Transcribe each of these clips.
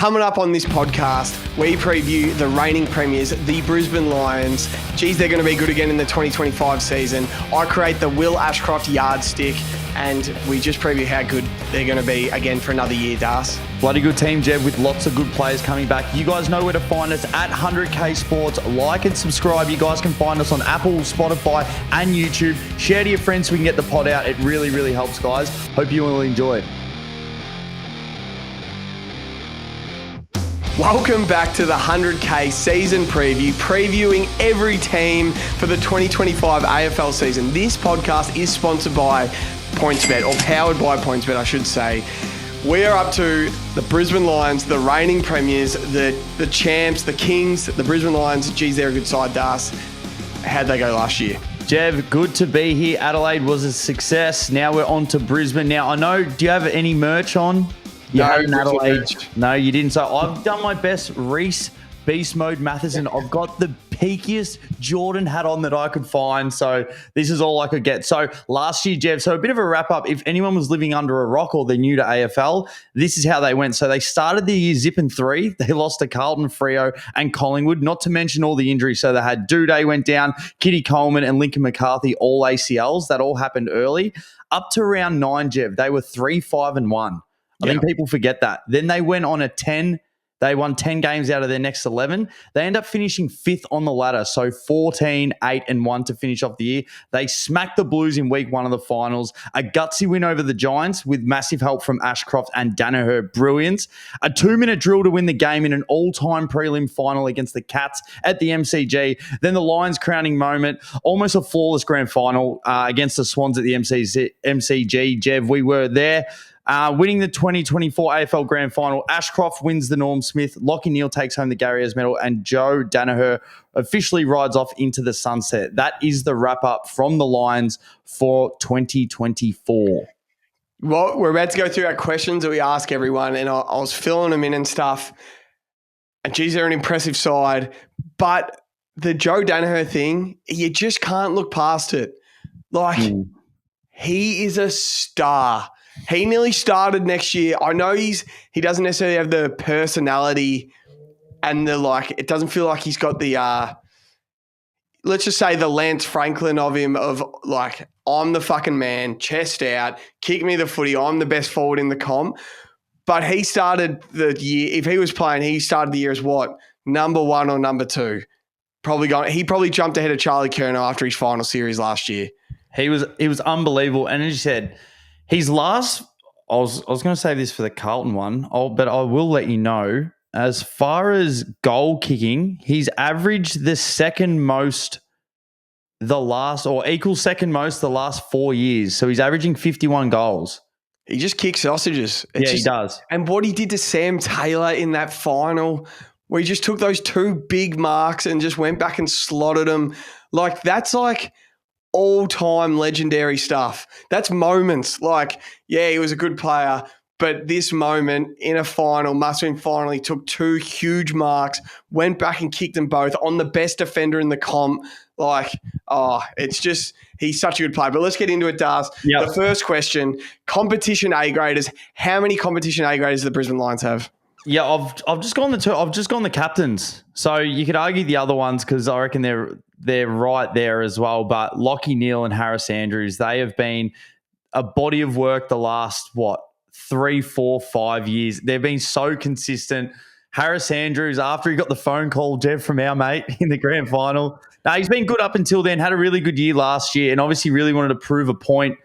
Coming up on this podcast, we preview the reigning premiers, the Brisbane Lions. Geez, they're going to be good again in the 2025 season. I create the Will Ashcroft yardstick, and we just preview how good they're going to be again for another year, Das. Bloody good team, Jev, with lots of good players coming back. You guys know where to find us at 100K Sports. Like and subscribe. You guys can find us on Apple, Spotify, and YouTube. Share to your friends so we can get the pod out. It really, really helps, guys. Hope you all enjoy it. Welcome back to the 100K season preview, previewing every team for the 2025 AFL season. This podcast is sponsored by PointsBet, or powered by PointsBet, I should say. We are up to the Brisbane Lions, the reigning premiers, the champs, the kings, the Brisbane Lions. Geez, they're a good side, Das. How'd they go last year? Jev, good to be here. Adelaide was a success. Now we're on to Brisbane. Now, I know, do you have any merch on? You had an Adelaide. No, you didn't. So I've done my best. Reese Beast Mode Matheson. I've got the peakiest Jordan hat on that I could find. So this is all I could get. So last year, Jev, so a bit of a wrap up. If anyone was living under a rock or they're new to AFL, this is how they went. So they started the year zipping 3. They lost to Carlton, Freo and Collingwood, not to mention all the injuries. So they had Dobe went down, Kitty Coleman and Lincoln McCarthy, all ACLs. That all happened early. Up to round 9, Jev, they were 3-5-1. I think people forget that. Then they went on a 10. They won 10 games out of their next 11. They end up finishing 5th on the ladder. So 14-8-1 to finish off the year. They smacked the Blues in week 1 of the finals. A gutsy win over the Giants with massive help from Ashcroft and Daniher. Brilliance. A 2-minute drill to win the game in an all-time prelim final against the Cats at the MCG. Then the Lions' crowning moment. Almost a flawless grand final against the Swans at the MCG. Jev, we were there. Winning the 2024 AFL Grand Final, Ashcroft wins the Norm Smith, Lachie Neale takes home the Gary Ayres medal, and Joe Daniher officially rides off into the sunset. That is the wrap-up from the Lions for 2024. Well, we're about to go through our questions that we ask everyone, and I was filling them in and stuff. And geez, they're an impressive side. But the Joe Daniher thing, you just can't look past it. He is a star. He nearly started next year. I know he doesn't necessarily have the personality and it doesn't feel like he's got the, let's just say the Lance Franklin of him of I'm the fucking man, chest out, kick me the footy, I'm the best forward in the comp. But he started the year, if he was playing, he started the year as what? Number 1 or number 2. He probably jumped ahead of Charlie Curnow after his final series last year. He was unbelievable. And as you said, his last, I was going to save this for the Carlton one, but I will let you know, as far as goal kicking, he's averaged the second most equal second most the last 4 years. So he's averaging 51 goals. He just kicks sausages. He does. And what he did to Sam Taylor in that final, where he just took those 2 big marks and just went back and slotted them. That's all-time legendary stuff. That's moments. He was a good player, but this moment in a final, must-win final, he took 2 huge marks, went back and kicked them both on the best defender in the comp. It's just, he's such a good player. But let's get into it, Dars. Yep. The first question, competition A-graders. How many competition A-graders do the Brisbane Lions have? Yeah, I've just gone the captains. So you could argue the other ones because I reckon they're right there as well. But Lachie Neale and Harris Andrews, they have been a body of work the last 3, 4, 5 years. They've been so consistent. Harris Andrews, after he got the phone call, Jev, from our mate in the grand final, he's been good up until then. Had a really good year last year, and obviously really wanted to prove a point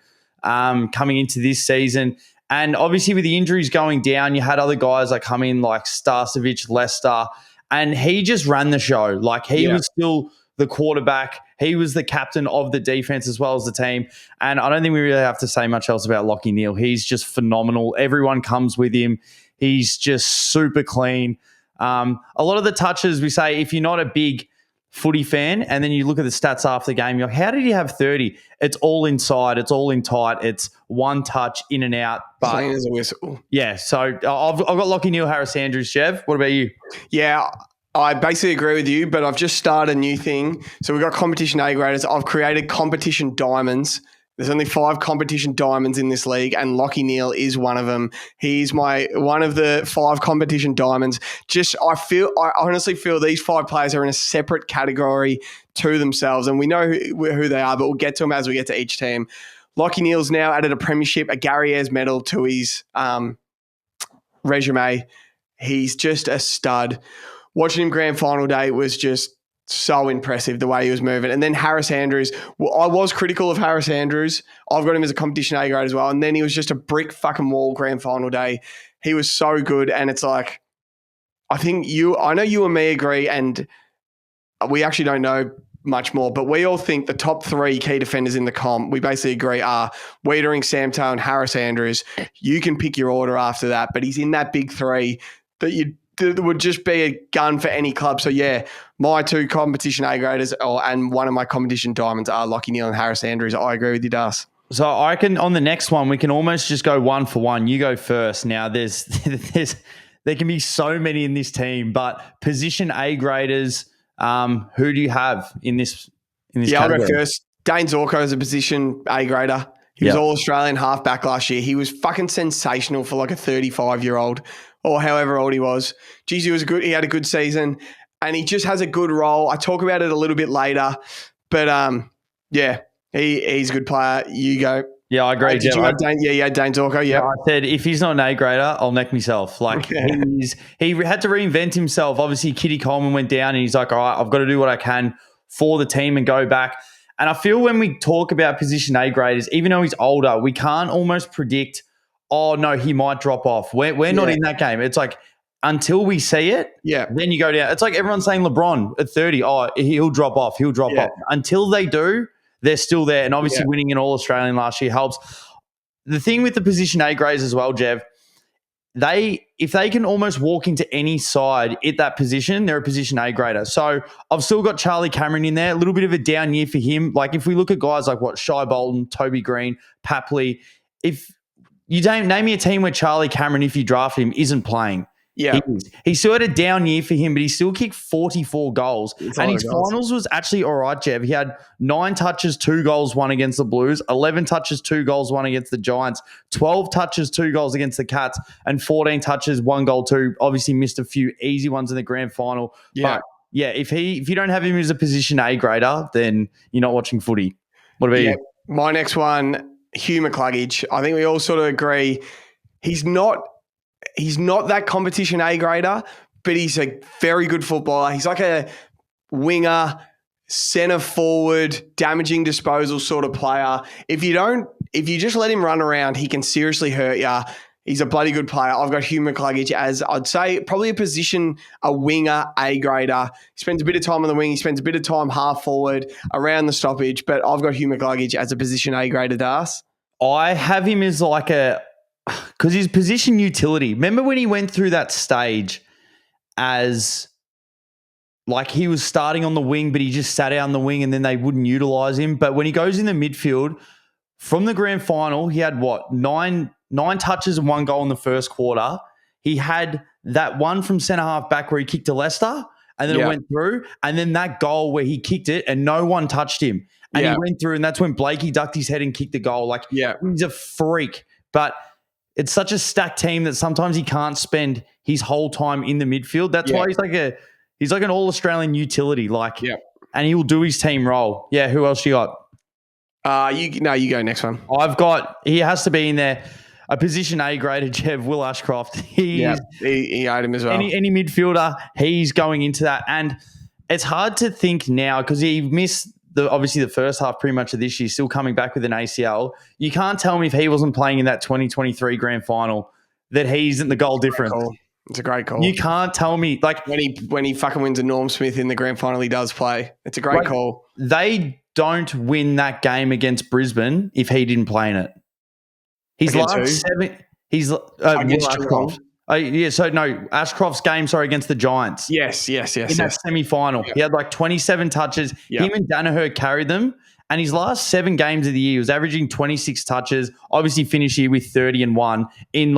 coming into this season. And obviously with the injuries going down, you had other guys come in like Starcevic, Lester, and he just ran the show. He was still the quarterback. He was the captain of the defense as well as the team. And I don't think we really have to say much else about Lachie Neale. He's just phenomenal. Everyone comes with him. He's just super clean. A lot of the touches, we say, if you're not a big footy fan and then you look at the stats after the game, you're like, how did he have 30? It's all inside. It's all in tight. It's one touch, in and out. But clean as a whistle. Yeah, so I've got Lachie Neale, Harris Andrews. Jev, what about you? Yeah, I basically agree with you, but I've just started a new thing. So we've got competition A graders. I've created competition diamonds. There's only 5 competition diamonds in this league, and Lachie Neale is one of them. He's one of the 5 competition diamonds. I honestly feel these 5 players are in a separate category to themselves, and we know who they are, but we'll get to them as we get to each team. Lachie Neale's now added a premiership, a Gary Ayres medal to his resume. He's just a stud. Watching him grand final day was just so impressive, the way he was moving. And then Harris Andrews. Well, I was critical of Harris Andrews. I've got him as a competition A grade as well. And then he was just a brick fucking wall grand final day. He was so good. And it's like, I know you and me agree, and we actually don't know much more, but we all think the top 3 key defenders in the comp, we basically agree, are Wiedering, Samtow, and Harris Andrews. You can pick your order after that, but he's in that big 3 that would just be a gun for any club. So, yeah, my 2 competition A-graders and one of my competition diamonds are Lachie Neale and Harris Andrews. I agree with you, Das. So I reckon on the next one, we can almost just go 1 for 1. You go first. Now, there can be so many in this team, but position A-graders, who do you have in this category? I'll go first. Dane Zorko is a position A-grader. He was All-Australian halfback last year. He was fucking sensational for like a 35-year-old or however old he was. Geez, he had a good season, and he just has a good role. I talk about it a little bit later, but he's a good player. You go. Yeah, I agree. Did you have Dane? Yeah, you had Dane Zorko. Yeah, I said if he's not an A-grader, I'll neck myself. Like he had to reinvent himself. Obviously, Kitty Coleman went down, and he's like, all right, I've got to do what I can for the team and go back. And I feel when we talk about position A-graders, even though he's older, we can't almost predict, oh, no, he might drop off. We're not in that game. It's like until we see it, then you go down. It's like everyone's saying LeBron at 30, oh, he'll drop off. He'll drop off. Until they do, they're still there. And obviously winning an All-Australian last year helps. The thing with the position A-grades as well, Jev, if they can almost walk into any side at that position, they're a position A-grader. So I've still got Charlie Cameron in there. A little bit of a down year for him. Like if we look at guys like Shai Bolton, Toby Green, Papley, if you don't name me a team where Charlie Cameron, if you draft him, isn't playing. Yeah. He still had a down year for him, but he still kicked 44 goals. And his finals was actually all right, Jev. He had 9 touches, 2 goals, 1 against the Blues, 11 touches, 2 goals, 1 against the Giants, 12 touches, 2 goals against the Cats, and 14 touches, 1 goal, 2. Obviously missed a few easy ones in the grand final. Yeah. But yeah, if you don't have him as a position A grader, then you're not watching footy. What about you? My next one, Hugh McCluggage. I think we all sort of agree he's not that competition A grader, but he's a very good footballer. He's like a winger, centre forward, damaging disposal sort of player. If you just let him run around, he can seriously hurt you. He's a bloody good player. I've got Hugh McCluggage as, I'd say, probably a winger, A grader. He spends a bit of time on the wing. He spends a bit of time half forward around the stoppage, but I've got Hugh McCluggage as a position A grader, Das. I have him as because his position utility. Remember when he went through that stage as like he was starting on the wing, but he just sat out on the wing and then they wouldn't utilize him. But when he goes in the midfield from the grand final, he had nine touches and 1 goal in the first quarter. He had that one from centre half back where he kicked to Leicester and then it went through. And then that goal where he kicked it and no one touched him. And he went through, and that's when Blakey ducked his head and kicked the goal. Like, he's a freak. But it's such a stacked team that sometimes he can't spend his whole time in the midfield. That's why he's like an all-Australian utility. And he will do his team role. Yeah, who else you got? You go next one. He has to be in there. A position A graded, Jev, Will Ashcroft. He had him as well. Any midfielder, he's going into that. And it's hard to think now because he missed obviously the first half pretty much of this year, still coming back with an ACL. You can't tell me if he wasn't playing in that 2023 grand final that he isn't the goal difference. It's a great call. You can't tell me when he fucking wins a Norm Smith in the grand final, he does play. It's a great call. They don't win that game against Brisbane if he didn't play in it. He's last 7. He's against Ashcroft. Ashcroft's game, against the Giants. Yes. In that semi-final. He had 27 touches. Him and Daniher carried them. And his last 7 games of the year, he was averaging 26 touches. Obviously finished here with 30 and 1 in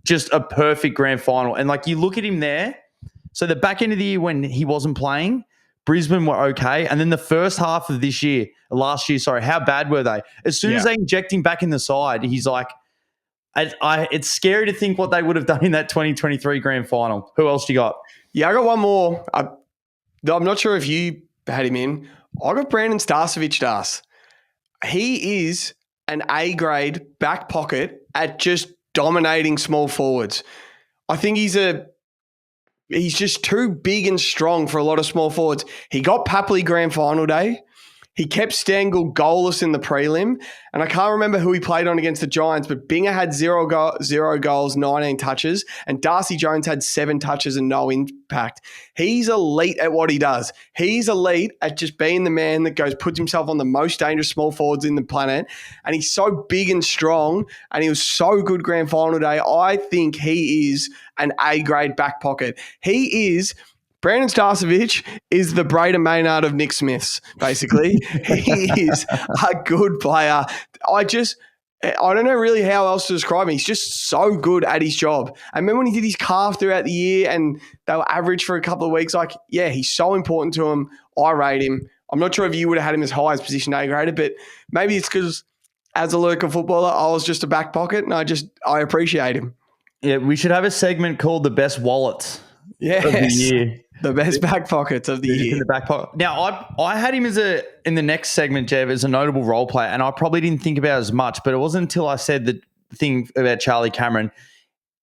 just a perfect grand final. And you look at him there. So the back end of the year when he wasn't playing, Brisbane were okay. And then the first half of last year, how bad were they? As soon as they inject him back in the side, he's like, it's scary to think what they would have done in that 2023 grand final. Who else do you got? Yeah, I got one more. I'm not sure if you had him in. I got Brandon Starcevic, Das. He is an A-grade back pocket at just dominating small forwards. I think he's just too big and strong for a lot of small forwards. He got Papley grand final day. He kept Stengel goalless in the prelim. And I can't remember who he played on against the Giants, but Binger had 0 goals, 19 touches, and Darcy Jones had 7 touches and no impact. He's elite at what he does. He's elite at just being the man that puts himself on the most dangerous small forwards in the planet. And he's so big and strong, and he was so good grand final day. I think he is an A-grade back pocket. Brandon Starcevic is the Braden Maynard of Nick Smith's, basically. He is a good player. I don't know really how else to describe him. He's just so good at his job. I remember when he did his calf throughout the year and they were average for a couple of weeks. He's so important to him. I rate him. I'm not sure if you would have had him as high as position A-graded, but maybe it's because as a local footballer, I was just a back pocket and I appreciate him. Yeah, we should have a segment called The Best Wallets of the year. The best back pockets of the year. In the back pocket. Now, I had him in the next segment, Jev, as a notable role player, and I probably didn't think about it as much, but it wasn't until I said the thing about Charlie Cameron.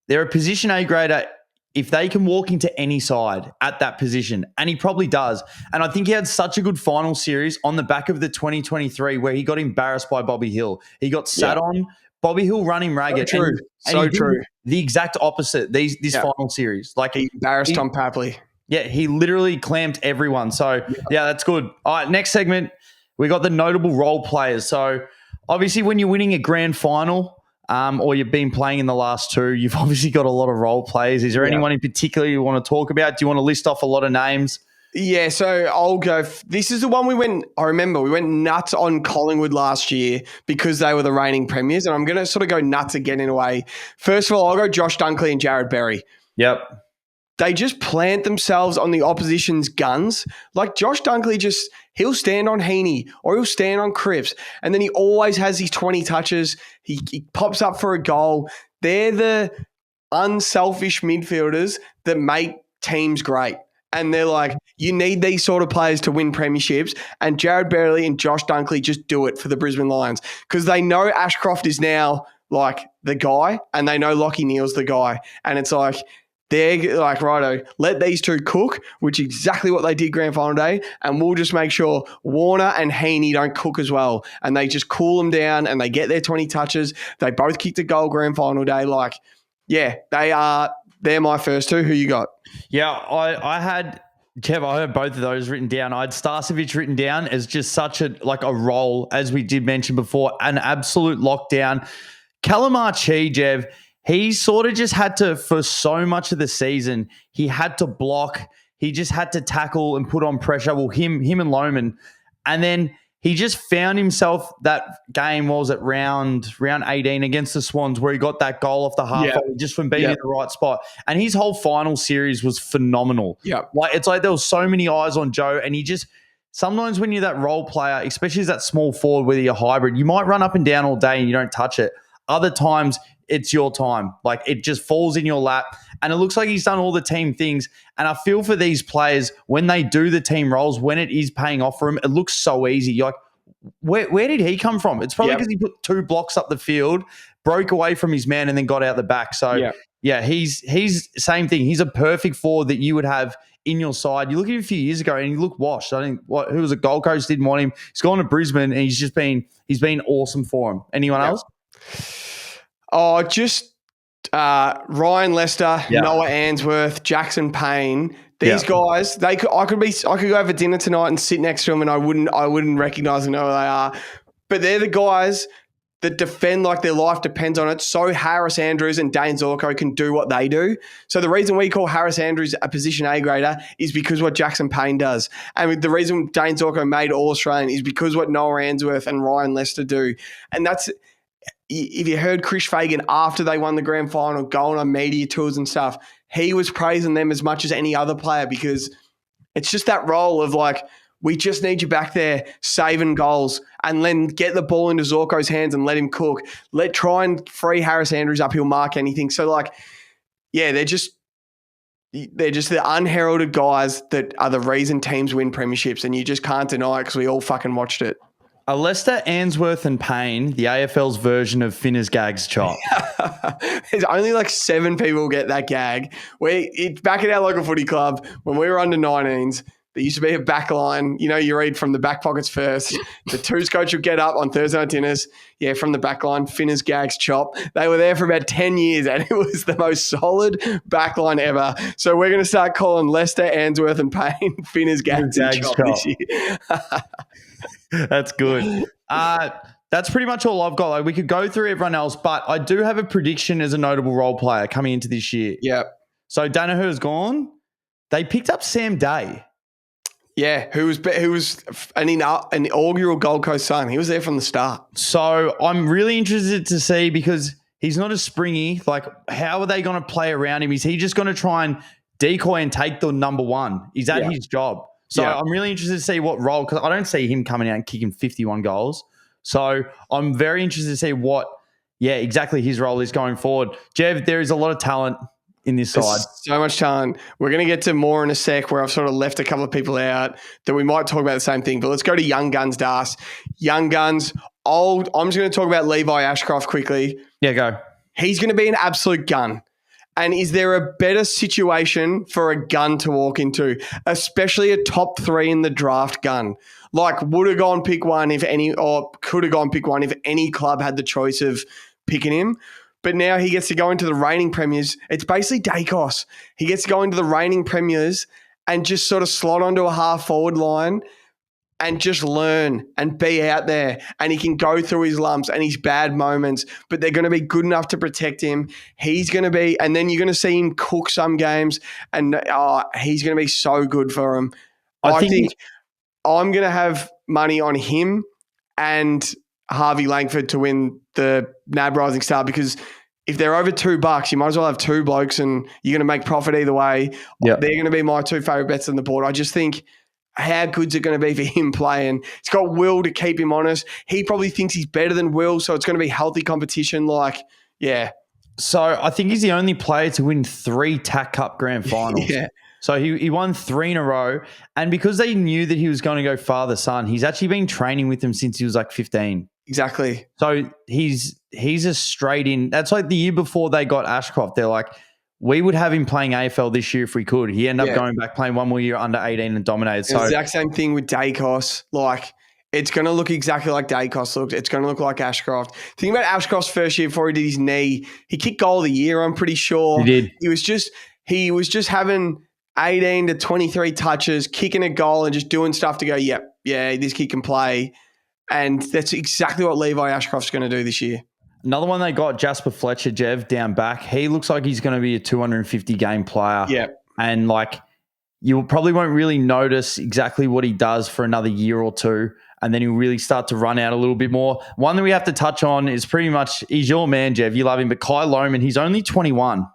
They're a position A-grader if they can walk into any side at that position, and he probably does. And I think he had such a good final series on the back of the 2023 where he got embarrassed by Bobby Hill. He got sat on. Bobby Hill running ragged. So true. The exact opposite this final series. He embarrassed Tom Papley. Yeah, he literally clamped everyone. So, yeah, that's good. All right, next segment, we got the notable role players. So, obviously, when you're winning a grand final or you've been playing in the last 2, you've obviously got a lot of role players. Is there anyone in particular you want to talk about? Do you want to list off a lot of names? Yeah, so I'll go. This is the one we went nuts on Collingwood last year because they were the reigning premiers, and I'm going to sort of go nuts again in a way. First of all, I'll go Josh Dunkley and Jared Berry. Yep. They just plant themselves on the opposition's guns. Like Josh Dunkley he'll stand on Heaney or he'll stand on Cripps, and then he always has his 20 touches. He pops up for a goal. They're the unselfish midfielders that make teams great. And they're like, you need these sort of players to win premierships. And Jared Berry and Josh Dunkley just do it for the Brisbane Lions because they know Ashcroft is now like the guy and they know Lachie Neale's the guy. And it's like, they're like, righto, let these two cook, which is exactly what they did grand final day, and we'll just make sure Warner and Heaney don't cook as well. And they just cool them down and they get their 20 touches. They both kicked a goal grand final day. They're my first two. Who you got? Yeah, I had Kev, I heard both of those written down. I had Starcevic written down as just such a role, as we did mention before, an absolute lockdown. Calamar-Chi, Jev, he sort of just had to, for so much of the season, he had to block. He just had to tackle and put on pressure. Well, him and Lohman. And then he just found himself that game, was it round 18 against the Swans, where he got that goal off the half just from being in the right spot. And his whole final series was phenomenal. Yeah. It's like there was so many eyes on Joe, and he just, sometimes when you're that role player, especially as that small forward, whether you're hybrid, you might run up and down all day and you don't touch it. Other times, it's your time. Like, it just falls in your lap. And it looks like he's done all the team things. And I feel for these players, when they do the team roles, when it is paying off for him, it looks so easy. You're like, where did he come from? It's probably because he put 2 blocks up the field, broke away from his man, and then got out the back. So, he's same thing. He's a perfect forward that you would have in your side. You look at him a few years ago and he looked washed. I think who was a Gold Coast didn't want him. He's gone to Brisbane and he's been awesome for him. Anyone else? Oh, just Ryan Lester, Noah Answorth, Jackson Payne. These guys, I could go over dinner tonight and sit next to them, and I wouldn't recognize and know who they are. But they're the guys that defend like their life depends on it. So Harris Andrews and Dane Zorko can do what they do. So the reason we call Harris Andrews a position A grader is because what Jackson Payne does. And the reason Dane Zorko made All-Australian is because what Noah Answorth and Ryan Lester do. And that's, if you heard Chris Fagan after they won the grand final going on media tours and stuff, he was praising them as much as any other player because It's just that role of like, we just need you back there saving goals and then get the ball into Zorko's hands and let him cook. Try and free Harris Andrews up. He'll mark anything. So like, yeah, they're just the unheralded guys that are the reason teams win premierships, and you just can't deny it because we all fucking watched it. Are Leicester, Ainsworth and Payne the AFL's version of Finner's Gag's chop? There's only like 7 people get that gag. Back at our local footy club, when we were under 19s, there used to be a back line. You know, you read from the back pockets first. The twos coach would get up on Thursday night dinners. Yeah, from the back line, Finner's Gag's chop. They were there for about 10 years, and it was the most solid back line ever. So we're going to start calling Leicester, Ainsworth and Payne Finner's Gag's chop this year. That's good. That's pretty much all I've got. Like, we could go through everyone else, but I do have a prediction as a notable role player coming into this year. Yep. So Daniher's gone. They picked up Sam Day. Yeah, who was an inaugural Gold Coast Sun. He was there from the start. So I'm really interested to see, because he's not as springy. Like, how are they going to play around him? Is he just going to try and decoy and take the number one? Is that his job? So I'm really interested to see what role, because I don't see him coming out and kicking 51 goals. So I'm very interested to see what, exactly his role is going forward. Jev, there is a lot of talent in this side. So much talent. We're going to get to more in a sec, where I've sort of left a couple of people out that we might talk about the same thing. But let's go to young guns, Das. Young guns, old. I'm just going to talk about Levi Ashcroft quickly. Yeah, go. He's going to be an absolute gun. And is there a better situation for a gun to walk into, especially a top 3 in the draft gun? Like, would have gone pick one if any, or could have gone pick one if any club had the choice of picking him. But now he gets to go into the reigning premiers. It's basically Dacos. He gets to go into the reigning premiers and just sort of slot onto a half forward line and just learn and be out there. And he can go through his lumps and his bad moments, but they're going to be good enough to protect him. He's going to be, and then you're going to see him cook some games, and he's going to be so good for him. I think I'm going to have money on him and Harvey Langford to win the NAB Rising Star, because if they're over $2, you might as well have 2 blokes and you're going to make profit either way. Yep. They're going to be my 2 favourite bets on the board. I just think, how good's it going to be for him playing? It's got Will to keep him honest. He probably thinks he's better than Will, so it's going to be healthy competition. So I think he's the only player to win 3 TAC Cup Grand Finals. Yeah. So he won 3 in a row. And because they knew that he was going to go father-son, he's actually been training with them since he was like 15. Exactly. So he's a straight in. That's like the year before they got Ashcroft. They're like, we would have him playing AFL this year if we could. He ended up going back, playing one more year under 18 and dominated. So exact same thing with Dacos. Like, it's going to look exactly like Dacos looked. It's going to look like Ashcroft. Think about Ashcroft's first year before he did his knee. He kicked goal of the year, I'm pretty sure. He did. He was just having 18 to 23 touches, kicking a goal and just doing stuff to go, this kid can play. And that's exactly what Levi Ashcroft's going to do this year. Another one they got, Jasper Fletcher, Jev, down back. He looks like he's going to be a 250-game player. Yeah. And, you probably won't really notice exactly what he does for another year or 2, and then he'll really start to run out a little bit more. One that we have to touch on is pretty much, he's your man, Jev. You love him. But Kai Lohman, he's only 21.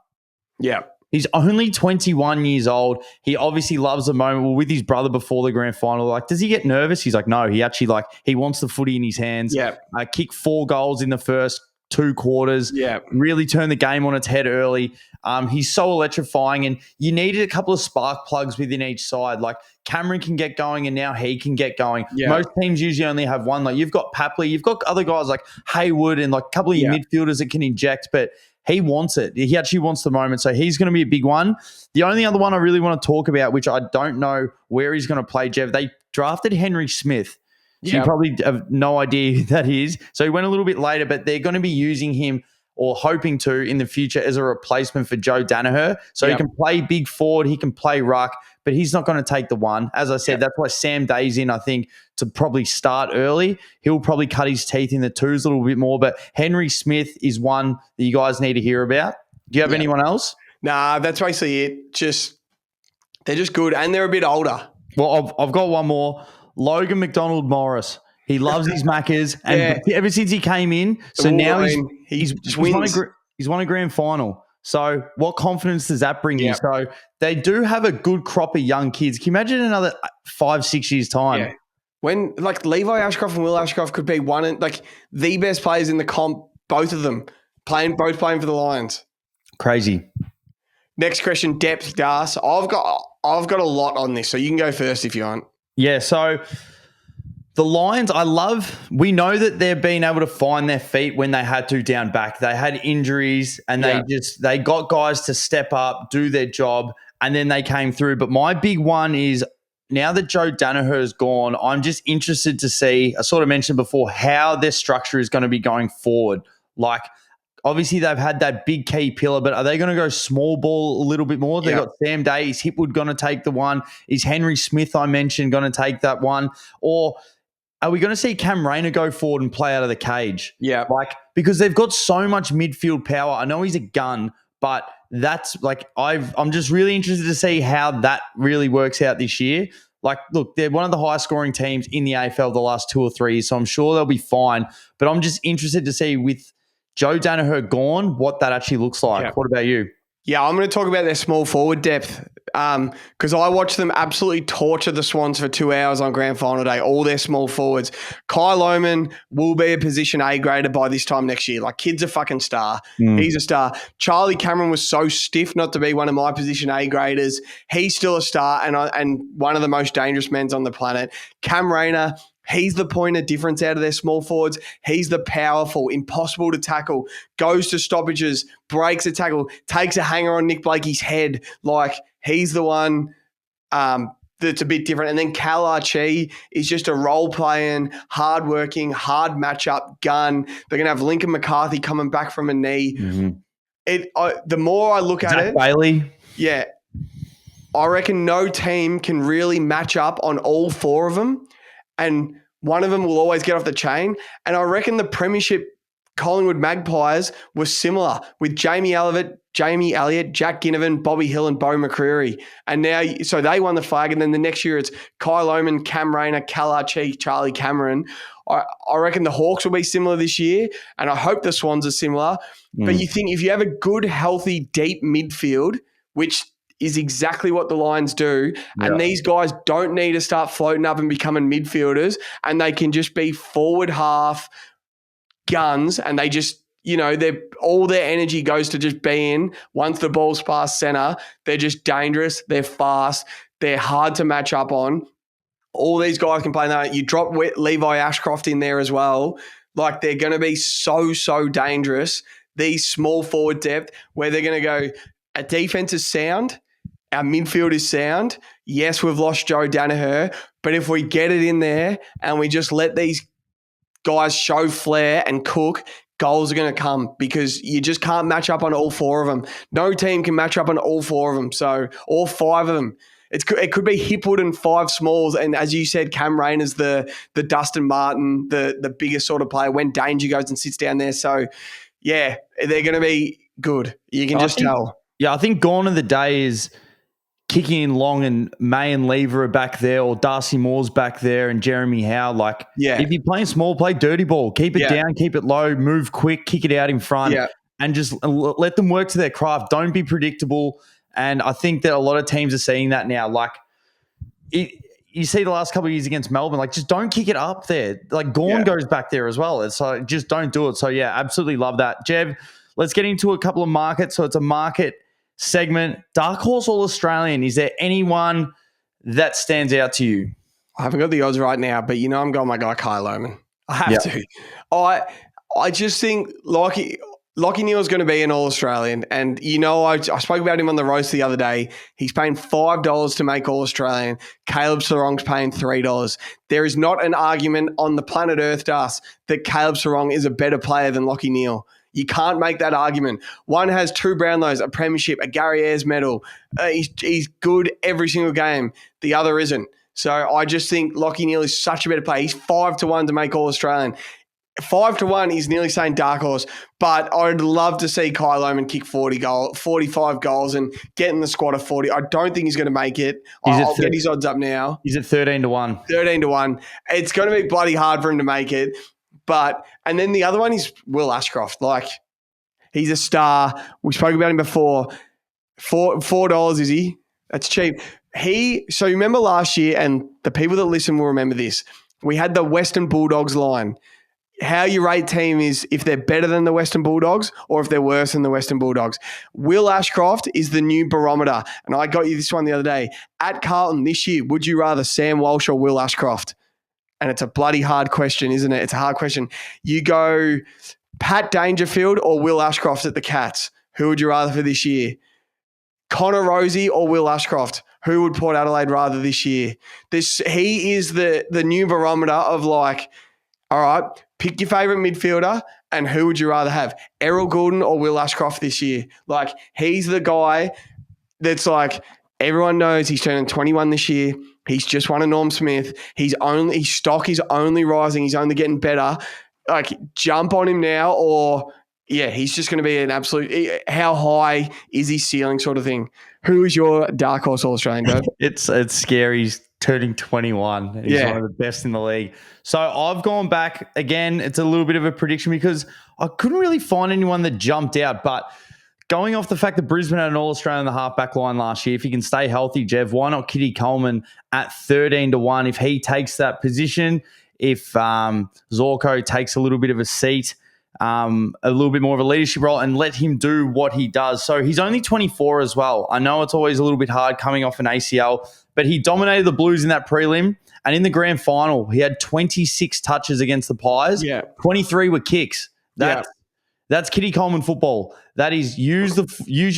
Yeah. He's only 21 years old. He obviously loves the moment. Well, with his brother before the grand final, does he get nervous? He's like, no, he actually, he wants the footy in his hands. Yeah. Kick 4 goals in the first 2 quarters. Yeah. Really turn the game on its head early. He's so electrifying, and you needed a couple of spark plugs within each side. Like, Cameron can get going, and now he can get going. Yeah. Most teams usually only have one. Like, you've got Papley, you've got other guys like Haywood and a couple of your midfielders that can inject, but he wants it. He actually wants the moment. So he's going to be a big one. The only other one I really want to talk about, which I don't know where he's going to play, Jev, they drafted Henry Smith. So you probably have no idea who that is. So he went a little bit later, but they're going to be using him, or hoping to, in the future as a replacement for Joe Daniher. So he can play big forward, he can play ruck, but he's not going to take the one. As I said, that's why Sam Day's in, I think, to probably start early. He'll probably cut his teeth in the twos a little bit more, but Henry Smith is one that you guys need to hear about. Do you have anyone else? Nah, that's basically it. They're just good, and they're a bit older. Well, I've got one more. Logan McDonald Morris. He loves his Maccas, and ever since he came in, so now he's won a grand final. So what confidence does that bring you? Yep. So they do have a good crop of young kids. Can you imagine another 5-6 years' time? Yeah. When like Levi Ashcroft and Will Ashcroft could be one and like the best players in the comp, both of them both playing for the Lions. Crazy. Next question, depth, Das. I've got a lot on this, so you can go first if you want. Yeah, so the Lions, we know that they've been able to find their feet when they had to down back. They had injuries and they got guys to step up, do their job, and then they came through. But my big one is now that Joe Daniher is gone, I'm just interested to see, I sort of mentioned before, how their structure is going to be going forward. Like, obviously, they've had that big key pillar, but are they going to go small ball a little bit more? They've got Sam Day. Is Hipwood going to take the one? Is Henry Smith, I mentioned, going to take that one? Or are we going to see Cam Rayner go forward and play out of the cage? Yeah. Because they've got so much midfield power. I know he's a gun, but that's I'm just really interested to see how that really works out this year. Look, they're one of the highest scoring teams in the AFL the last 2 or 3 years, so I'm sure they'll be fine. But I'm just interested to see with Joe Daniher gone, what that actually looks like. Yeah. What about you? Yeah, I'm going to talk about their small forward depth because I watched them absolutely torture the Swans for 2 hours on grand final day, all their small forwards. Kyle Lohmann will be a position A grader by this time next year. Like, kid's a fucking star. He's a star. Charlie Cameron was so stiff not to be one of my position A graders. He's still a star and one of the most dangerous men on the planet. Cam Rayner, he's the point of difference out of their small forwards. He's the powerful, impossible to tackle, goes to stoppages, breaks a tackle, takes a hanger on Nick Blakey's head. Like, he's the one that's a bit different. And then Cal Archie is just a role-playing, hard-working, hard matchup gun. They're going to have Lincoln McCarthy coming back from a knee. The more I look at it, Bailey. Yeah, I reckon no team can really match up on all four of them. And one of them will always get off the chain. And I reckon the premiership Collingwood Magpies were similar with Jamie Elliott, Jack Ginnivan, Bobby Hill and Bo McCreary. And now, so they won the flag. And then the next year it's Kyle Lohmann, Cam Rayner, Cal Archie, Charlie Cameron. I reckon the Hawks will be similar this year. And I hope the Swans are similar. But you think if you have a good, healthy, deep midfield, which is exactly what the Lions do. And these guys don't need to start floating up and becoming midfielders, and they can just be forward half guns, and they just, all their energy goes to just being, once the ball's past center, they're just dangerous, they're fast, they're hard to match up on. All these guys can play that. You drop Levi Ashcroft in there as well. Like, they're going to be so, so dangerous. These small forward depth where they're going to go, our defense is sound, our midfield is sound. Yes, we've lost Joe Daniher, but if we get it in there and we just let these guys show flair and cook, goals are going to come because you just can't match up on all four of them. No team can match up on all four of them. So all five of them. It could be Hipwood and five smalls. And as you said, Cam Rayner's the Dustin Martin, the biggest sort of player when Danger goes and sits down there. So, yeah, they're going to be good. You can just tell. Yeah, I think gone are the days kicking in long and May and Lever are back there, or Darcy Moore's back there and Jeremy Howe. If you're playing small, play dirty ball. Keep it down, keep it low, move quick, kick it out in front, and just let them work to their craft. Don't be predictable. And I think that a lot of teams are seeing that now. You see the last couple of years against Melbourne, just don't kick it up there. Gawn goes back there as well. So just don't do it. So, yeah, absolutely love that. Jev, let's get into a couple of markets. So it's a market segment. Dark Horse All-Australian. Is there anyone that stands out to you? I haven't got the odds right now, but I'm going my guy Kyle Lohmann. I have to. I just think Lockie Neal's going to be an All-Australian. And, I spoke about him on the roast the other day. He's paying $5 to make All-Australian. Caleb Sarong's paying $3. There is not an argument on the planet Earth to us that Caleb Sarong is a better player than Lockie Neal. You can't make that argument. One has 2 Brownlows, a premiership, a Gary Ayres medal. He's good every single game. The other isn't. So I just think Lockie Neal is such a better player. He's 5-1 to make All-Australian. 5-1 is nearly saying dark horse, but I'd love to see Kyle Lohmann kick 45 goals and get in the squad of 40. I don't think he's going to make it. I'll get his odds up now. He's at 13-1. 13-1. It's going to be bloody hard for him to make it. And then the other one is Will Ashcroft. He's a star. We spoke about him before. $4 is he? That's cheap. So you remember last year, and the people that listen will remember this. We had the Western Bulldogs line. How you rate team is if they're better than the Western Bulldogs or if they're worse than the Western Bulldogs. Will Ashcroft is the new barometer. And I got you this one the other day. At Carlton this year, would you rather Sam Walsh or Will Ashcroft? And it's a bloody hard question, isn't it? It's a hard question. You go Pat Dangerfield or Will Ashcroft at the Cats. Who would you rather for this year? Connor Rosie or Will Ashcroft? Who would Port Adelaide rather this year? He is the new barometer of like, all right, pick your favourite midfielder and who would you rather have? Errol Goulden or Will Ashcroft this year? Like, he's the guy that's like, everyone knows he's turning 21 this year. He's just won a Norm Smith. His stock is only rising. He's only getting better. Like, jump on him now or, yeah, he's just going to be an absolute, how high is his ceiling sort of thing. Who is your dark horse All-Australian, Dobe? It's scary. He's turning 21. He's one of the best in the league. So I've gone back again. It's a little bit of a prediction because I couldn't really find anyone that jumped out. But going off the fact that Brisbane had an All-Australian in the halfback line last year, if he can stay healthy, Jev, why not Kitty Coleman at 13-1 if he takes that position? If Zorko takes a little bit of a seat, a little bit more of a leadership role and let him do what he does. So he's only 24 as well. I know it's always a little bit hard coming off an ACL, but he dominated the Blues in that prelim. And in the grand final, he had 26 touches against the Pies. Yeah. 23 were kicks. That's Kitty Coleman football. That is use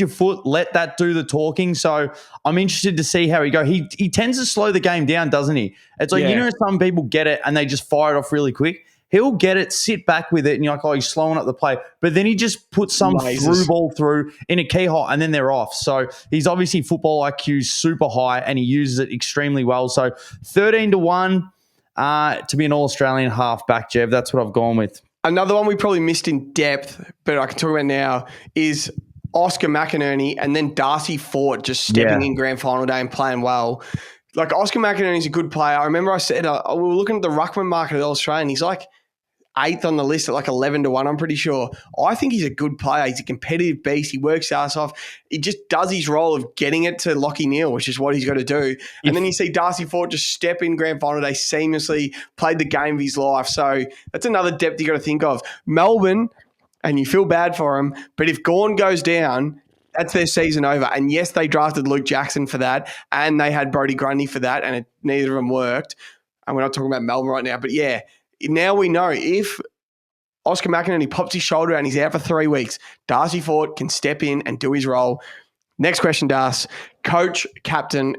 your foot, let that do the talking. So I'm interested to see how he go. He tends to slow the game down, doesn't he? It's like, some people get it and they just fire it off really quick. He'll get it, sit back with it, and you're like, oh, he's slowing up the play. But then he just puts some through ball through in a key hole, and then they're off. So he's obviously football IQ super high, and he uses it extremely well. So 13-1 to be an All-Australian halfback, Jev. That's what I've gone with. Another one we probably missed in depth, but I can talk about now, is Oscar McInerney and then Darcy Fort just stepping in grand final day and playing well. Like, Oscar McInerney's a good player. I remember I said, we were looking at the ruckman market at All-Australian. He's like 8th on the list at like 11-1, I'm pretty sure. I think he's a good player. He's a competitive beast. He works his ass off. He just does his role of getting it to Lachie Neale, which is what he's got to do. And then you see Darcy Fort just step in grand final day seamlessly, played the game of his life. So that's another depth you got to think of. Melbourne, and you feel bad for him, but if Gawn goes down, that's their season over. And yes, they drafted Luke Jackson for that, and they had Brodie Grundy for that, and neither of them worked. And we're not talking about Melbourne right now, but yeah, now we know if Oscar McInerney pops his shoulder and he's out for 3 weeks, Darcy Fort can step in and do his role. Next question, Das. Coach, captain, ?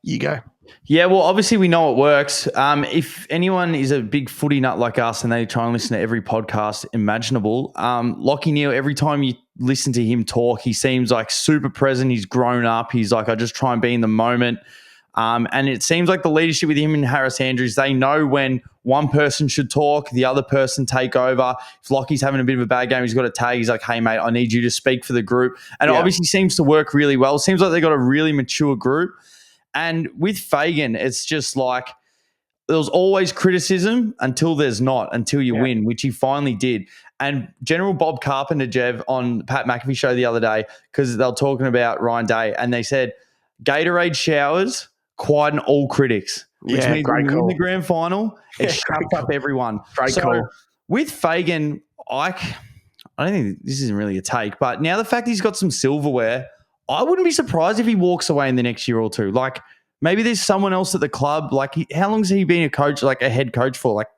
You go. Yeah, well, obviously we know it works. If anyone is a big footy nut like us and they try and listen to every podcast imaginable, Lachie Neale, every time you listen to him talk, he seems like super present. He's grown up. He's like, I just try and be in the moment. And it seems like the leadership with him and Harris Andrews, they know when one person should talk, the other person take over. If Lockie's having a bit of a bad game, he's got a tag. He's like, hey, mate, I need you to speak for the group. And it obviously seems to work really well. It seems like they've got a really mature group. And with Fagan, it's just like there's always criticism until there's not, until you win, which he finally did. And General Bob Carpenter, Jev, on Pat McAfee show the other day, because they were talking about Ryan Day, and they said Gatorade showers quieten all critics, which means when you win the grand final, it shuts up everyone. So with Fagan, I don't think this isn't really a take, but now the fact he's got some silverware, I wouldn't be surprised if he walks away in the next year or two. Like, maybe there's someone else at the club. Like, how long has he been a coach, like a head coach for? Like,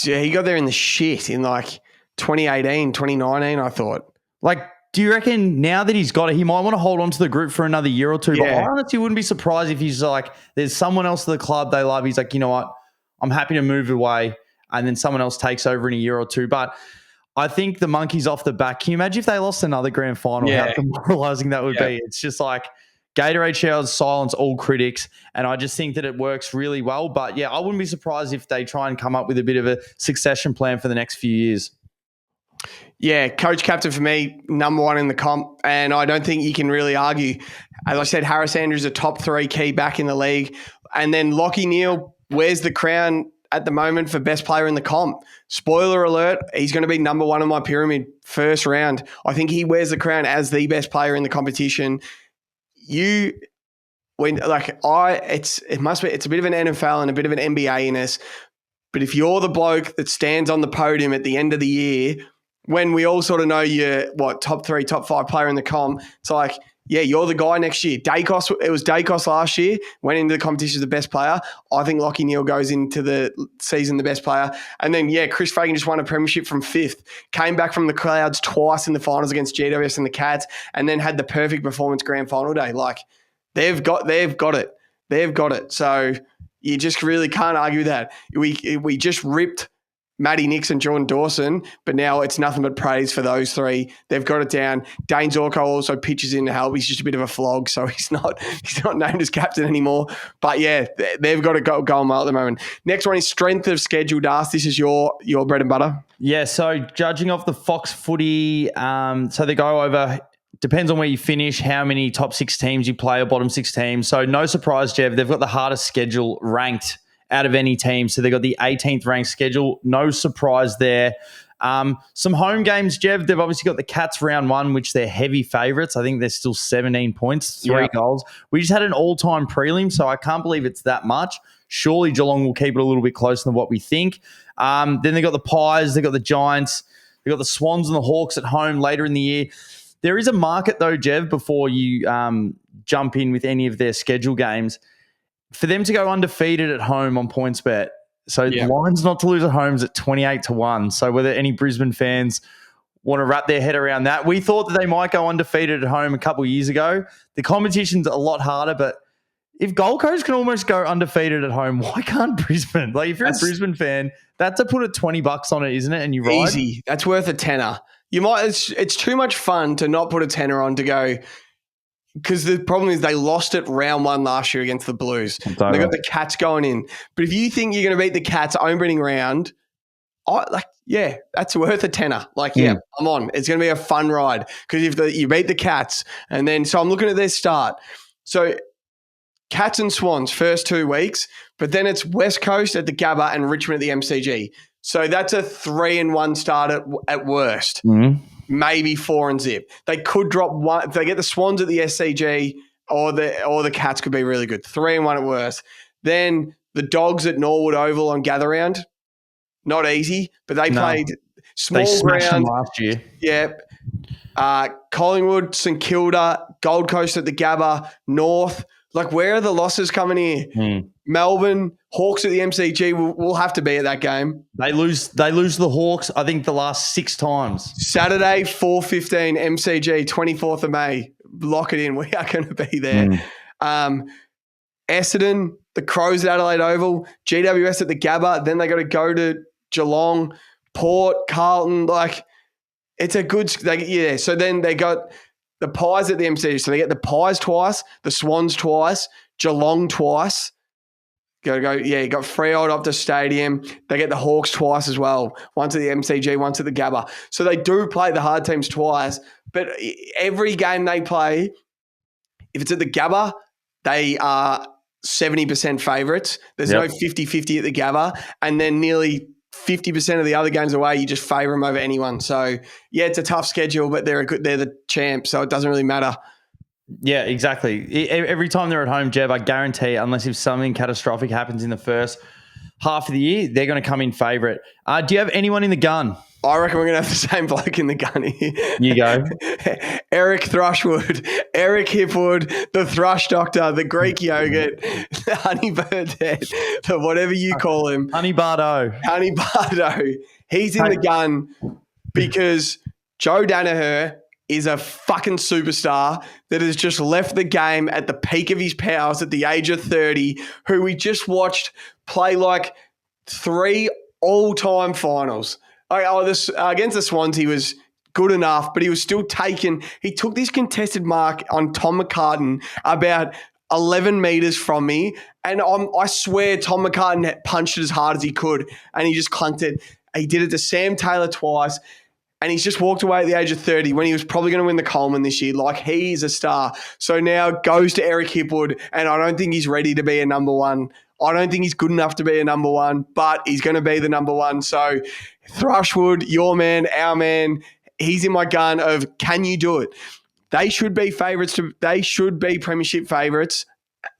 yeah, he got there in the shit in like 2018, 2019, I thought. Like, do you reckon now that he's got it, he might want to hold on to the group for another year or two? Yeah. But I honestly wouldn't be surprised if he's like, there's someone else at the club they love. He's like, you know what? I'm happy to move away. And then someone else takes over in a year or two. But I think the monkey's off the back. Can you imagine if they lost another grand final? How demoralizing that would be. It's just like Gatorade showers silence all critics. And I just think that it works really well. But yeah, I wouldn't be surprised if they try and come up with a bit of a succession plan for the next few years. Yeah, coach captain for me, number one in the comp. And I don't think you can really argue. As I said, Harris Andrews, a top 3 key back in the league. And then Lachie Neale wears the crown at the moment for best player in the comp. Spoiler alert, he's going to be number one on my pyramid first round. I think he wears the crown as the best player in the competition. It's a bit of an NFL and a bit of an NBA-ness. But if you're the bloke that stands on the podium at the end of the year, when we all sort of know you're top 3, top 5 player in the comp, it's like, yeah, you're the guy next year. It was Dacos last year, went into the competition as the best player. I think Lachie Neale goes into the season the best player. And then, Chris Fagan just won a premiership from 5th, came back from the Clouds twice in the finals against GWS and the Cats, and then had the perfect performance grand final day. Like, they've got it. They've got it. So you just really can't argue that. We just ripped Matty Nix and Jordan Dawson, but now it's nothing but praise for those three. They've got it down. Dane Zorko also pitches in to help. He's just a bit of a flog, so he's not named as captain anymore. But yeah, they've got to go on well at the moment. Next one is strength of schedule. Das, this is your bread and butter. Yeah, so judging off the Fox Footy, so they go over. Depends on where you finish, how many top 6 teams you play or bottom 6 teams. So no surprise, Jev, they've got the hardest schedule ranked out of any team. So they've got the 18th ranked schedule. No surprise there. Some home games, Jev. They've obviously got the Cats round 1, which they're heavy favourites. I think they're still 17 points, 3 goals. We just had an all-time prelim, so I can't believe it's that much. Surely Geelong will keep it a little bit closer than what we think. Then they've got the Pies, they've got the Giants, they've got the Swans and the Hawks at home later in the year. There is a market, though, Jev, before you jump in with any of their schedule games. For them to go undefeated at home on PointsBet, so the Lions not to lose at home is at 28-1. So whether any Brisbane fans want to wrap their head around that, we thought that they might go undefeated at home a couple of years ago. The competition's a lot harder, but if Gold Coast can almost go undefeated at home, why can't Brisbane? Like, if you're a Brisbane fan, that's to put a $20 on it, isn't it? And you ride. Easy. That's worth a tenner. You might. It's too much fun to not put a tenner on to go. Because the problem is they lost it round 1 last year against the Blues. They got the Cats going in. But if you think you're going to beat the Cats opening round, that's worth a tenner. I'm on. It's going to be a fun ride. Because if you beat the Cats, and then so I'm looking at their start. So Cats and Swans first 2 weeks, but then it's West Coast at the Gabba and Richmond at the MCG. So that's a 3-1 start at worst. Mm-hmm. Maybe 4 and zip. They could drop 1 if they get the Swans at the SCG, or the Cats could be really good. 3-1 at worst. Then the Dogs at Norwood Oval on Gather Round. Not easy, but they played small they smashed ground them last year. Yeah. Collingwood, St Kilda, Gold Coast at the Gabba, North. Like, where are the losses coming here? Melbourne, Hawks at the MCG will have to be at that game. They lose to the Hawks, I think, the last 6 times. Saturday, 4:15, MCG, 24th of May. Lock it in. We are going to be there. Essendon, the Crows at Adelaide Oval, GWS at the Gabba. Then they got to go to Geelong, Port, Carlton. Like, it's a good – So then they got the Pies at the MCG. So they get the Pies twice, the Swans twice, Geelong twice. You got Freo up to Stadium. They get the Hawks twice as well. Once at the MCG, once at the Gabba. So they do play the hard teams twice. But every game they play, if it's at the Gabba, they are 70% favourites. There's no 50-50 at the Gabba. And then nearly 50% of the other games away, you just favour them over anyone. So, it's a tough schedule, but they're the champs, so it doesn't really matter. Yeah, exactly. Every time they're at home, Jev, I guarantee, unless if something catastrophic happens in the first half of the year, they're going to come in favourite. Do you have anyone in the gun? I reckon we're going to have the same bloke in the gun here. You go. Eric Thrushwood, Eric Hipwood, the Thrush Doctor, the Greek yogurt, the Honey Birdette, the whatever you call him. Honey Bardo. He's in the gun because Joe Daniher is a fucking superstar that has just left the game at the peak of his powers at the age of 30, who we just watched play like 3 all-time finals. Against the Swans, he was good enough, but he was still taken. He took this contested mark on Tom McCartan about 11 metres from me, and I swear Tom McCartan punched it as hard as he could, and he just clunked it. He did it to Sam Taylor twice. And he's just walked away at the age of 30 when he was probably going to win the Coleman this year. Like, he's a star. So now goes to Eric Hipwood, and I don't think he's ready to be a number one. I don't think he's good enough to be a number one, but he's going to be the number one. So Thrushwood, your man, our man, he's in my gun of can you do it? They should be favourites. They should be premiership favourites.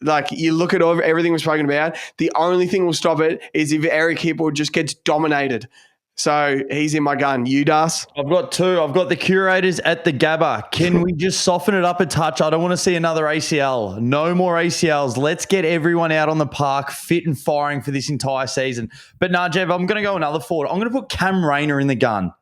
Like you look at everything we've spoken about, the only thing will stop it is if Eric Hipple just gets dominated. So he's in my gun. You, Das? I've got two. I've got the Curators at the Gabba. Can we just soften it up a touch? I don't want to see another ACL. No more ACLs. Let's get everyone out on the park fit and firing for this entire season. But nah, Jev, I'm going to go another forward. I'm going to put Cam Rayner in the gun.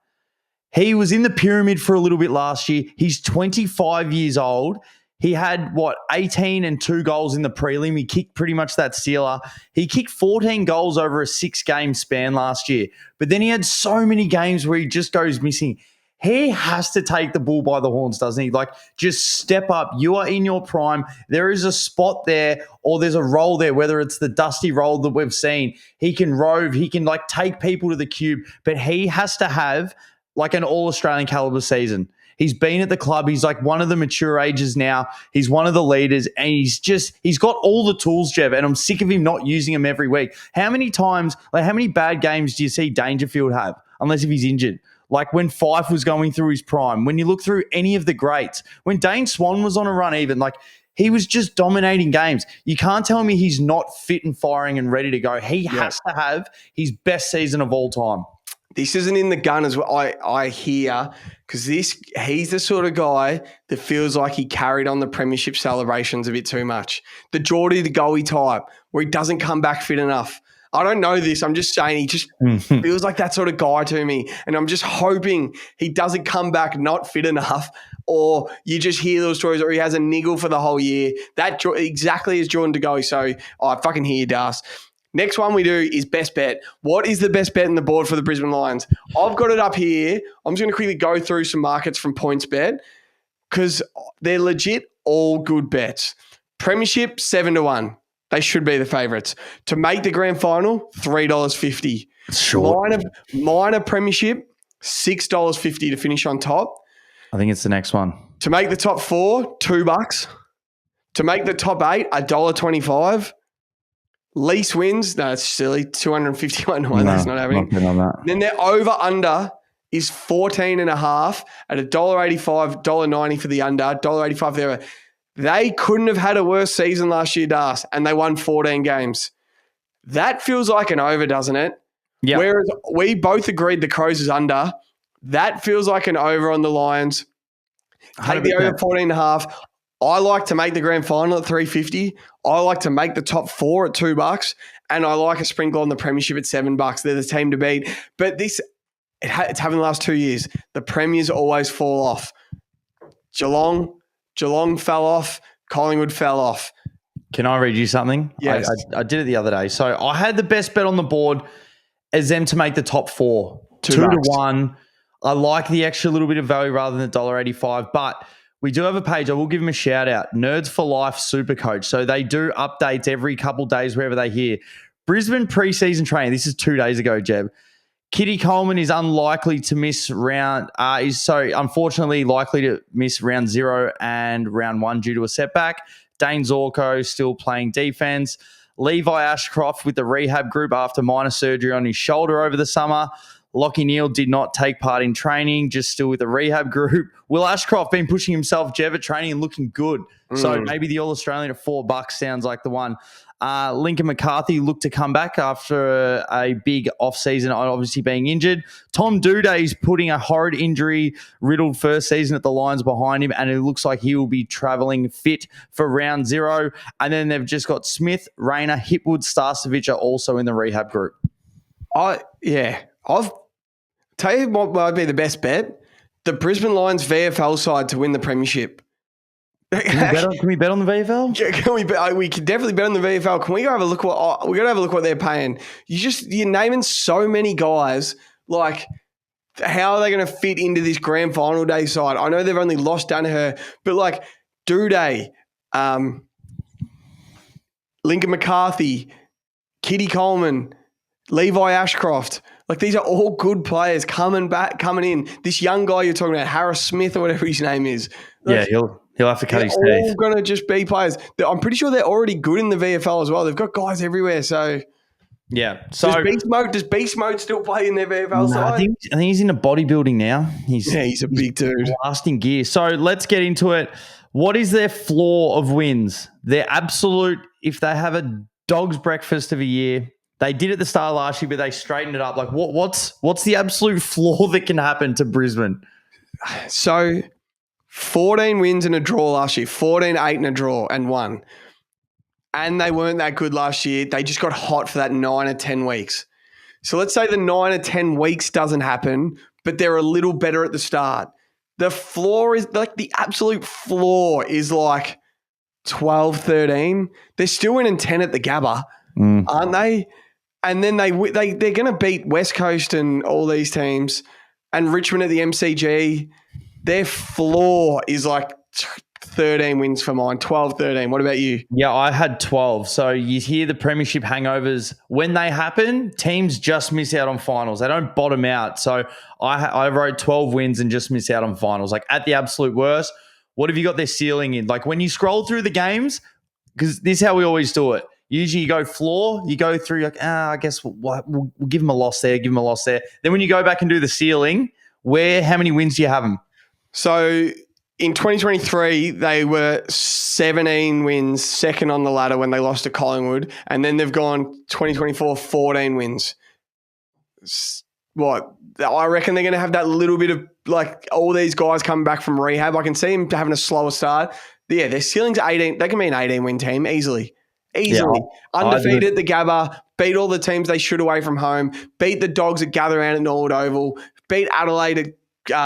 He was in the pyramid for a little bit last year. He's 25 years old. He had, 18 and 2 goals in the prelim. He kicked pretty much that sealer. He kicked 14 goals over a 6-game span last year. But then he had so many games where he just goes missing. He has to take the bull by the horns, doesn't he? Like, just step up. You are in your prime. There is a spot there or there's a role there, whether it's the dusty role that we've seen. He can rove. He can, take people to the cube. But he has to have, an all-Australian caliber season. He's been at the club. He's one of the mature ages now. He's one of the leaders, and he's got all the tools, Jev, and I'm sick of him not using them every week. How many times, how many bad games do you see Dangerfield have, unless if he's injured? Like when Fife was going through his prime, when you look through any of the greats, when Dane Swan was on a run even, he was just dominating games. You can't tell me he's not fit and firing and ready to go. He has to have his best season of all time. This isn't in the gun as well. I hear because he's the sort of guy that feels like he carried on the premiership celebrations a bit too much. The Geordie, the goalie type, where he doesn't come back fit enough. I don't know this. I'm just saying he just feels like that sort of guy to me. And I'm just hoping he doesn't come back not fit enough, or you just hear those stories, or he has a niggle for the whole year. That exactly as Jordan to go. So I fucking hear you, Das. Next one we do is best bet. What is the best bet in the board for the Brisbane Lions? I've got it up here. I'm just going to quickly go through some markets from PointsBet because they're legit all good bets. Premiership, 7-1. They should be the favourites. To make the grand final, $3.50. Sure. Minor premiership, $6.50 to finish on top. I think it's the next one. To make the top 4, $2. To make the top 8, $1.25. Least wins, no, it's silly. 251 to 1. That's not happening. Not on that. Then their over-under is 14.5 at $1.85, $1.90 for the under, $1.85 for the over. They couldn't have had a worse season last year, Das, and they won 14 games. That feels like an over, doesn't it? Yeah. Whereas we both agreed the Crows is under. That feels like an over on the Lions. Take the over 14.5. I like to make the grand final at $3.50. I like to make the top 4 at $2, and I like a sprinkle on the premiership at $7. They're the team to beat. But it's happened the last 2 years. The premiers always fall off. Geelong fell off. Collingwood fell off. Can I read you something? Yes. I did it the other day. So I had the best bet on the board as them to make the top 4. $2-1. I like the extra little bit of value rather than the $1.85, but we do have a page. I will give them a shout out. Nerds for Life Supercoach. So they do updates every couple of days wherever they hear. Brisbane preseason training. This is 2 days ago, Jeb. Kitty Coleman is unlikely to miss unfortunately likely to miss round 0 and round 1 due to a setback. Dane Zorko still playing defense. Levi Ashcroft with the rehab group after minor surgery on his shoulder over the summer. Lockie Neal did not take part in training, just still with the rehab group. Will Ashcroft been pushing himself, Jev, at training and looking good. So maybe the All-Australian at $4 sounds like the one. Lincoln McCarthy looked to come back after a big off-season, obviously being injured. Tom Doeday's putting a horrid injury-riddled first season at the Lions behind him, and it looks like he will be travelling fit for round 0. And then they've just got Smith, Rayner, Hipwood, Starcevic are also in the rehab group. I've tell you what might be the best bet. The Brisbane Lions VFL side to win the premiership. Can we bet on the VFL? Yeah, we can definitely bet on the VFL. Can we go have a look we got to have a look what they're paying? You're naming so many guys. Like, how are they going to fit into this grand final day side? I know they've only lost Daniher, but like Doedee, Lincoln McCarthy, Kitty Coleman, Levi Ashcroft. Like, these are all good players coming in. This young guy you're talking about, Harris Smith or whatever his name is. Yeah, He'll have to cut his all teeth. going to just be players. I'm pretty sure they're already good in the VFL as well. They've got guys everywhere. So Yeah. So does Beast Mode still play in their VFL no, side? I think he's into bodybuilding now. He's a big dude. Blasting gear. So let's get into it. What is their floor of wins? Their absolute, if they have a dog's breakfast of a year, they did at the start of last year, but they straightened it up. Like what's the absolute floor that can happen to Brisbane? So 14 wins and a draw last year, 14, 8 and a draw and 1. And they weren't that good last year. They just got hot for that 9 or 10 weeks. So let's say the 9 or 10 weeks doesn't happen, but they're a little better at the start. The floor is like the absolute floor is like 12, 13. They're still winning 10 at the Gabba, aren't they? And then they're going to beat West Coast and all these teams and Richmond at the MCG. Their floor is like 13 wins for mine, 12, 13. What about you? Yeah, I had 12. So you hear the premiership hangovers. When they happen, teams just miss out on finals. They don't bottom out. So I wrote 12 wins and just miss out on finals. Like at the absolute worst, what have you got their ceiling in? Like when you scroll through the games, because this is how we always do it. Usually you go floor, you go through like, I guess we'll give them a loss there, give them a loss there. Then when you go back and do the ceiling, how many wins do you have them? So in 2023, they were 17 wins, second on the ladder when they lost to Collingwood. And then they've gone 2024, 14 wins. What? I reckon they're going to have that little bit of like all these guys coming back from rehab. I can see them having a slower start. Yeah, their ceiling's 18. They can be an 18-win team easily. Yeah, undefeated at the Gabba, beat all the teams they should away from home, beat the Dogs at Gather Round at Norwood Oval, beat Adelaide at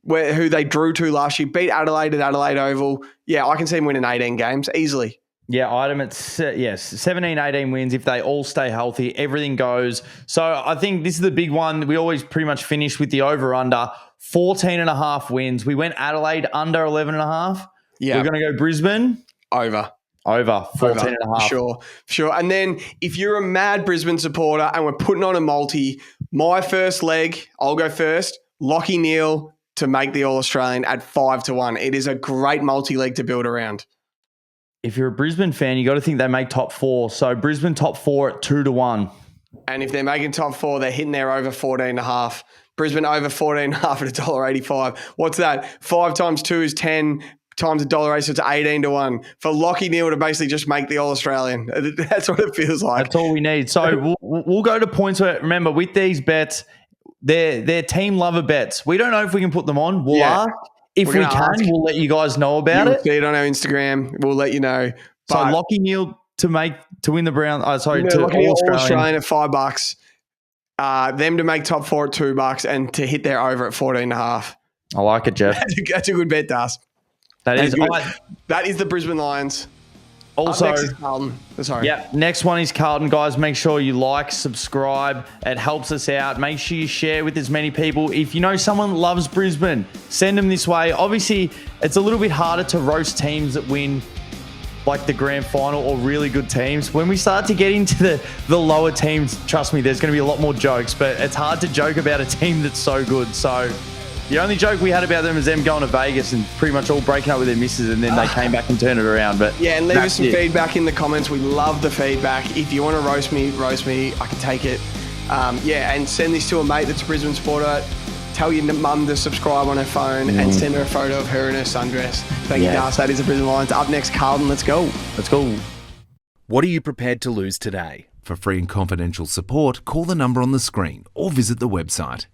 who they drew to last year, beat Adelaide at Adelaide Oval. Yeah, I can see them winning 18 games easily. Yeah, I had them at 17, 18 wins. If they all stay healthy, everything goes. So I think this is the big one. We always pretty much finish with the over-under, 14.5 wins. We went Adelaide under 11.5. Yeah. We're going to go Brisbane. Over 14.5. Sure. And then if you're a mad Brisbane supporter and we're putting on a multi, my first leg, I'll go first, Lachie Neale to make the All-Australian at 5-1. It is a great multi-leg to build around. If you're a Brisbane fan, you got to think they make top 4. So Brisbane top 4 at 2-1. And if they're making top 4, they're hitting their over 14.5. Brisbane over 14.5 at $1.85. What's that? 5 times 2 is 10 times $1.80, so it's 18-1 for Lachie Neale to basically just make the All-Australian. That's what it feels like. That's all we need. So we'll go to points where, remember, with these bets, they're team lover bets. We don't know if we can put them on. We'll ask. If we can, we'll let you guys know about it. See it on our Instagram. We'll let you know. So Lachie Neale to win the Brown. Lachie Neale All-Australian at $5. Them to make top 4 at $2 and to hit their over at 14.5. I like it, Jeff. That's a good bet, Das. That is good. That is the Brisbane Lions. Also, next is Carlton. Sorry. Yeah, next one is Carlton, guys. Make sure you like, subscribe. It helps us out. Make sure you share with as many people. If you know someone loves Brisbane, send them this way. Obviously, it's a little bit harder to roast teams that win like the grand final or really good teams. When we start to get into the lower teams, trust me, there's going to be a lot more jokes, but it's hard to joke about a team that's so good. So the only joke we had about them is them going to Vegas and pretty much all breaking up with their misses, and then they came back and turned it around. But yeah, and leave us some feedback in the comments. We love the feedback. If you want to roast me. I can take it. And send this to a mate that's a Brisbane supporter. Tell your mum to subscribe on her phone and send her a photo of her in her sundress. Thank you, Das. That is the Brisbane Lions. Up next, Carlton. Let's go. What are you prepared to lose today? For free and confidential support, call the number on the screen or visit the website.